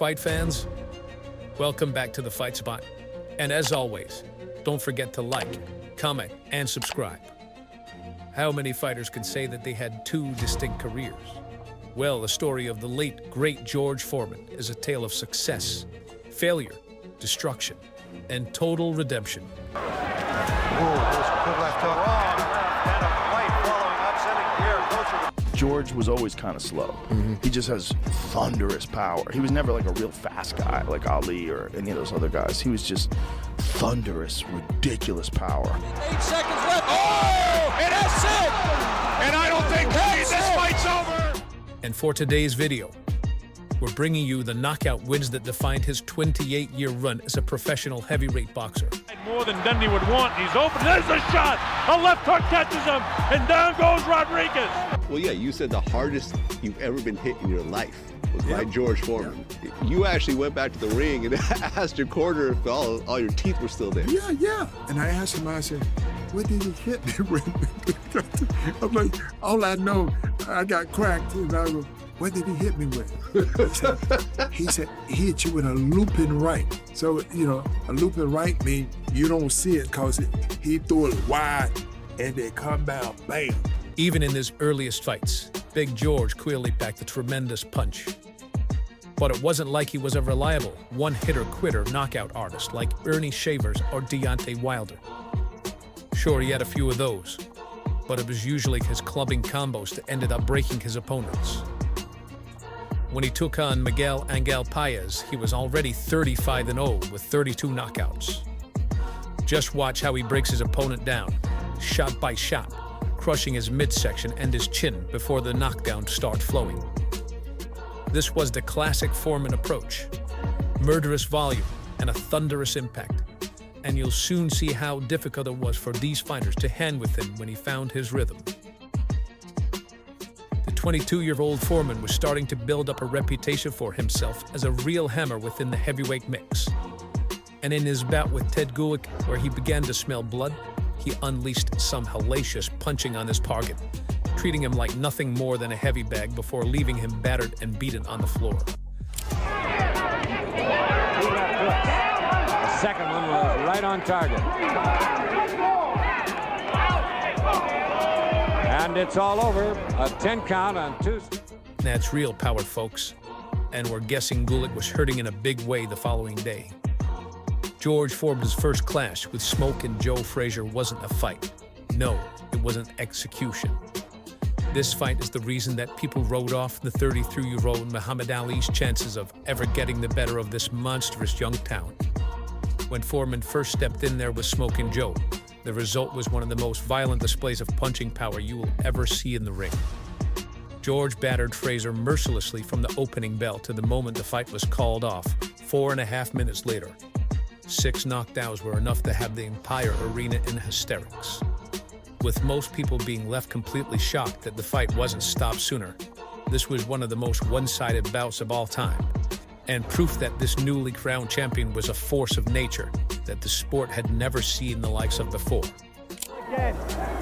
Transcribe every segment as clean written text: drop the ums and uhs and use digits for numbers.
fight fans? Welcome back to the Fight Spot. And as always, don't forget to like, comment, and subscribe. How many fighters can say that they had two distinct careers? Well, the story of the late, great George Foreman is a tale of success, failure, destruction, and total redemption. Good left hook. And a fight following up, sending Pierre closer to... George was always kind of slow. He just has thunderous power. He was never like a real fast guy like Ali or any of those other guys. He was just thunderous, ridiculous power. 8 seconds left. Oh! It has it! And I don't think this fight's over! And for today's video, we're bringing you the knockout wins that defined his 28-year run as a professional heavyweight boxer. More than Dundee would want. He's open. There's a shot. A left hook catches him, and down goes Rodriguez. Well, yeah, you said the hardest you've ever been hit in your life was by George Foreman. You actually went back to the ring and asked your corner if all your teeth were still there. Yeah. And I asked him, I said, what did he hit me with? I'm like, all I know, I got cracked. And I go, what did he hit me with? He said, he hit you with a looping right. So, a looping right means you don't see it because he threw it wide and they come down, bam. Even in his earliest fights, Big George clearly packed a tremendous punch. But it wasn't like he was a reliable one-hitter-quitter knockout artist like Ernie Shavers or Deontay Wilder. Sure, he had a few of those, but it was usually his clubbing combos that ended up breaking his opponents. When he took on Miguel Angel Paez, he was already 35-0 with 32 knockouts. Just watch how he breaks his opponent down, shot by shot, crushing his midsection and his chin before the knockdowns start flowing. This was the classic Foreman approach, murderous volume and a thunderous impact. And you'll soon see how difficult it was for these fighters to hang with him when he found his rhythm. The 22-year-old Foreman was starting to build up a reputation for himself as a real hammer within the heavyweight mix. And in his bout with Ted Gulick, where he began to smell blood, he unleashed some hellacious punching on his target, treating him like nothing more than a heavy bag before leaving him battered and beaten on the floor. The second one was right on target. And it's all over. A 10 count on two. That's real power, folks. And we're guessing Gulick was hurting in a big way the following day. George Foreman's first clash with Smoke and Joe Frazier wasn't a fight. No, it was an execution. This fight is the reason that people wrote off the 33-year-old Muhammad Ali's chances of ever getting the better of this monstrous young talent. When Foreman first stepped in there with Smoke and Joe, the result was one of the most violent displays of punching power you will ever see in the ring. George battered Frazier mercilessly from the opening bell to the moment the fight was called off, 4.5 minutes later. 6 knockdowns were enough to have the entire arena in hysterics. With most people being left completely shocked that the fight wasn't stopped sooner, this was one of the most one-sided bouts of all time, and proof that this newly crowned champion was a force of nature that the sport had never seen the likes of before. Again,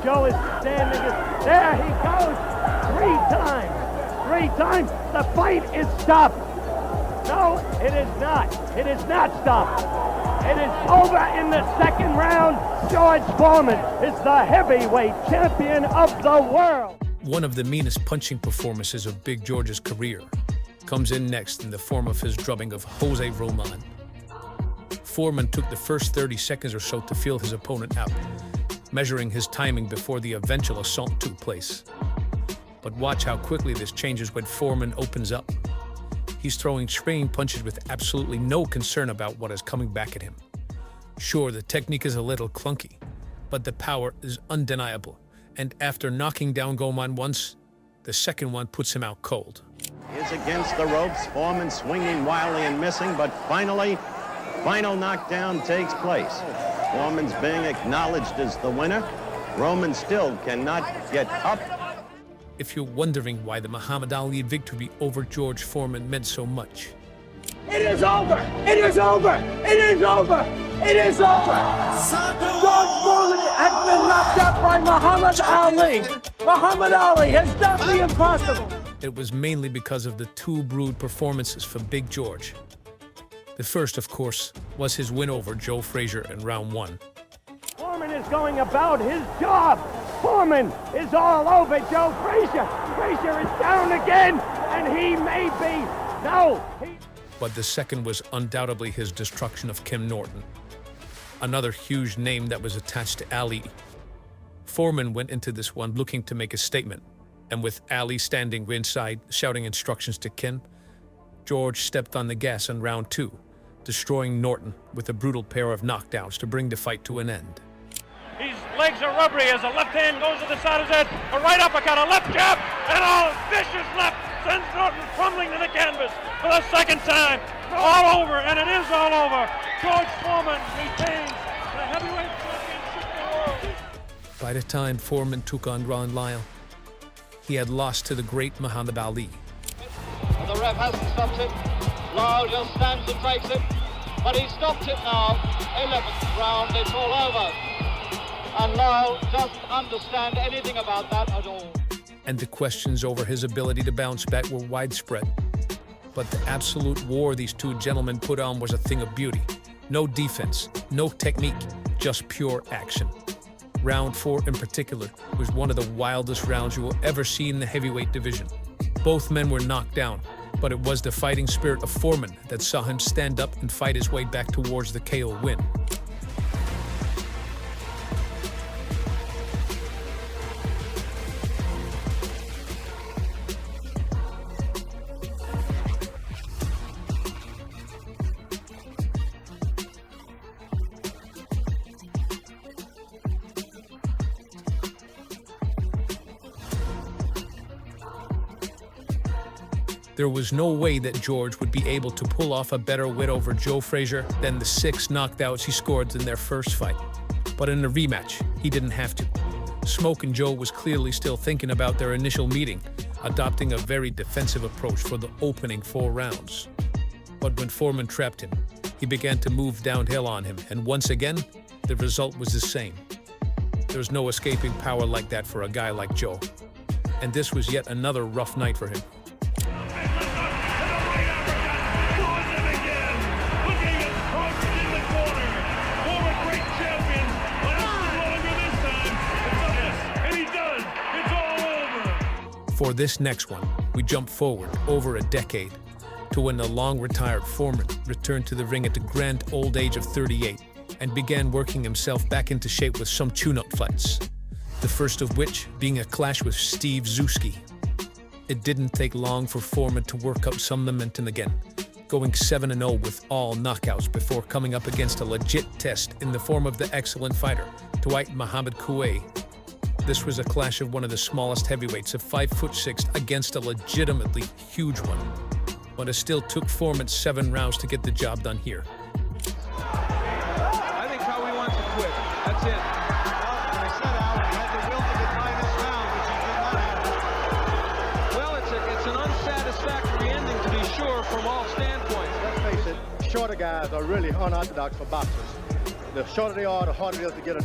Joe is standing. There he goes. 3 times. 3 times. The fight is stopped. No, it is not. It is not stopped. It is over in the second round. George Foreman is the heavyweight champion of the world. One of the meanest punching performances of Big George's career comes in next in the form of his drubbing of Jose Roman. Foreman took the first 30 seconds or so to feel his opponent out, measuring his timing before the eventual assault took place. But watch how quickly this changes when Foreman opens up. He's throwing spraying punches with absolutely no concern about what is coming back at him. Sure, the technique is a little clunky, but the power is undeniable. And after knocking down Goman once, the second one puts him out cold. Is against the ropes, Foreman swinging wildly and missing, but final knockdown takes place. Foreman's being acknowledged as the winner. Roman still cannot get up. If you're wondering why the Muhammad Ali victory over George Foreman meant so much. It is over! It is over! It is over! It is over! George Foreman has been knocked out by Muhammad Ali! Muhammad Ali has done the impossible! it was mainly because of the two brewed performances for Big George. The first, of course, was his win over Joe Frazier in round 1. Foreman is going about his job. Foreman is all over Joe Frazier. Frazier is down again, and he may be. No. But the second was undoubtedly his destruction of Kim Norton, another huge name that was attached to Ali. Foreman went into this one looking to make a statement, and with Ali standing ringside shouting instructions to Kim, George stepped on the gas in round 2, destroying Norton with a brutal pair of knockdowns to bring the fight to an end. His legs are rubbery as a left hand goes to the side of his head, a right uppercut, a left jab, and a vicious left sends Norton crumbling to the canvas for the second time. All over, and it is all over. George Foreman retains the heavyweight championship of the world. By the time Foreman took on Ron Lyle, he had lost to the great Muhammad Ali. And the ref hasn't stopped it. Lyle just stands and takes it, but he stopped it now. 11th round, it's all over. And Lyle doesn't understand anything about that at all. And the questions over his ability to bounce back were widespread. But the absolute war these two gentlemen put on was a thing of beauty. No defense, no technique, just pure action. Round 4 in particular was one of the wildest rounds you will ever see in the heavyweight division. Both men were knocked down, but it was the fighting spirit of Foreman that saw him stand up and fight his way back towards the KO win. There was no way that George would be able to pull off a better win over Joe Frazier than the 6 knockouts he scored in their first fight. But in the rematch, he didn't have to. Smoke and Joe was clearly still thinking about their initial meeting, adopting a very defensive approach for the opening 4 rounds. But when Foreman trapped him, he began to move downhill on him, and once again, the result was the same. There's no escaping power like that for a guy like Joe. And this was yet another rough night for him. For this next one, we jump forward over a decade to when the long-retired Foreman returned to the ring at the grand old age of 38 and began working himself back into shape with some tune-up fights, the first of which being a clash with Steve Zuski. It didn't take long for Foreman to work up some momentum again, going 7-0 with all knockouts before coming up against a legit test in the form of the excellent fighter, Dwight Muhammad Coué. This was a clash of one of the smallest heavyweights of 5'6" against a legitimately huge one. But it still took Foreman 7 rounds to get the job done here. I think Howie wants to quit. That's it. When he set out, he had the will to get by this round, which he did not have. Well, it's an unsatisfactory ending to be sure from all standpoints. Let's face it, shorter guys are really unorthodox for boxers. The shorter they are, the harder it is to get an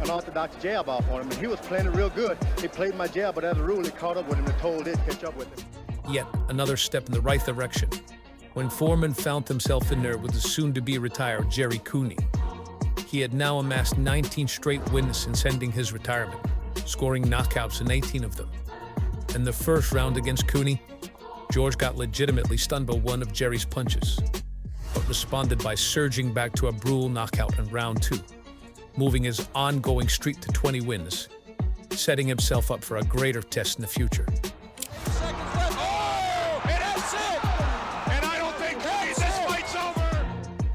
orthodox jab off on him. And he was playing it real good. He played my jab, but as a rule, he caught up with him and told it to catch up with him. Yet another step in the right direction when Foreman found himself in there with the soon-to-be retired Jerry Cooney. He had now amassed 19 straight wins since ending his retirement, scoring knockouts in 18 of them. In the first round against Cooney, George got legitimately stunned by one of Jerry's punches, but responded by surging back to a brutal knockout in round 2, moving his ongoing streak to 20 wins, setting himself up for a greater test in the future.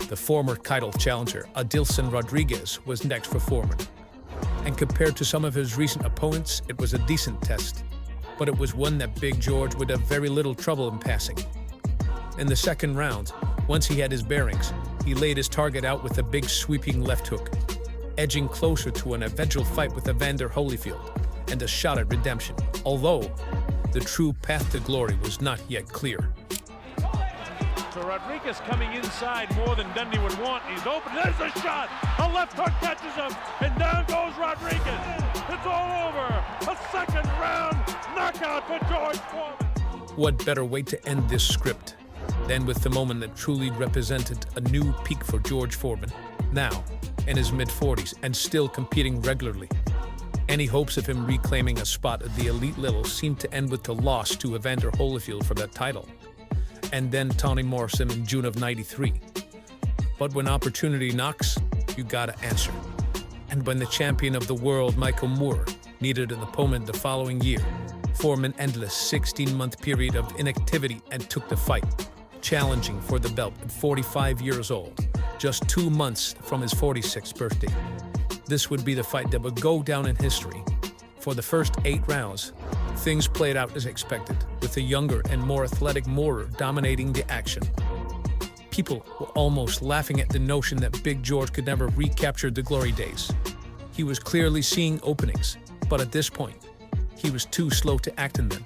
The former title challenger, Adilson Rodriguez, was next for Foreman. And compared to some of his recent opponents, it was a decent test. But it was one that Big George would have very little trouble in passing. In the second round, once he had his bearings, he laid his target out with a big sweeping left hook, edging closer to an eventual fight with Evander Holyfield and a shot at redemption, although the true path to glory was not yet clear. So Rodriguez coming inside more than Dundee would want. He's open. There's a shot. A left hook catches him, and down goes Rodriguez. It's all over. A second round knockout for George Foreman. What better way to end this script than with the moment that truly represented a new peak for George Foreman, now in his mid-40s and still competing regularly. Any hopes of him reclaiming a spot at the elite level seemed to end with the loss to Evander Holyfield for that title, and then Toni Morrison in June of '93. But when opportunity knocks, you gotta answer. And when the champion of the world, Michael Moore, needed an opponent the following year, Foreman ended a 16-month period of inactivity and took the fight, challenging for the belt at 45 years old, just 2 months from his 46th birthday. This would be the fight that would go down in history. For the first 8 rounds, things played out as expected, with the younger and more athletic Moore dominating the action. People were almost laughing at the notion that Big George could never recapture the glory days. He was clearly seeing openings, but at this point, he was too slow to act in them.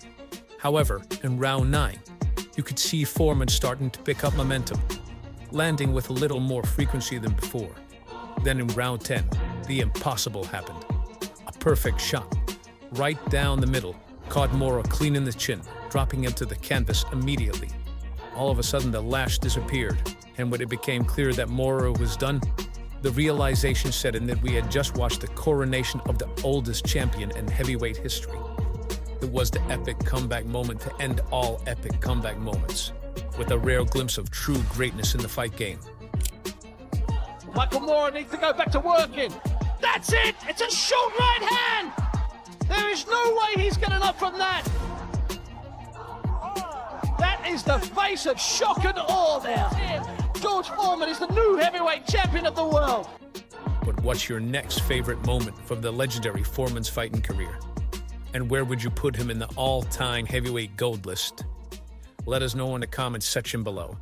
However, in round 9, you could see Foreman starting to pick up momentum, landing with a little more frequency than before. Then in round 10, the impossible happened. A perfect shot, right down the middle, caught Mora clean in the chin, dropping him to the canvas immediately. All of a sudden, the lash disappeared, and when it became clear that Mora was done, the realization set in that we had just watched the coronation of the oldest champion in heavyweight history. It was the epic comeback moment to end all epic comeback moments, with a rare glimpse of true greatness in the fight game. Michael Moore needs to go back to working. That's it! It's a short right hand! There is no way he's getting up from that! That is the face of shock and awe there. George Foreman is the new heavyweight champion of the world. But what's your next favorite moment from the legendary Foreman's fighting career? And where would you put him in the all-time heavyweight gold list? Let us know in the comments section below.